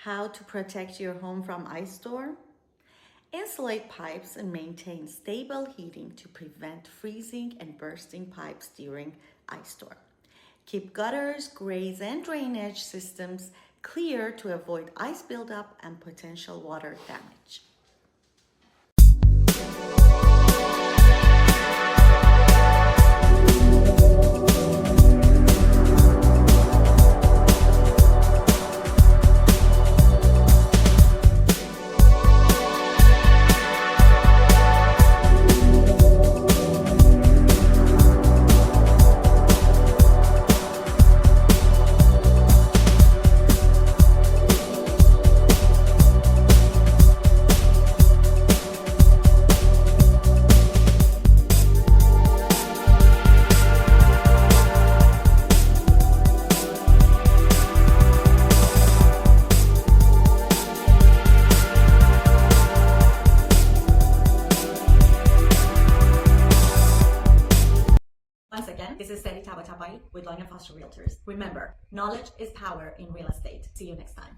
How to protect your home from ice storm? Insulate pipes and maintain stable heating to prevent freezing and bursting pipes during ice storm. Keep gutters, grates, and drainage systems clear to avoid ice buildup and potential water damage. Once again, this is Sally Tabatabai with Loina Foster Realtors. Remember, knowledge is power in real estate. See you next time.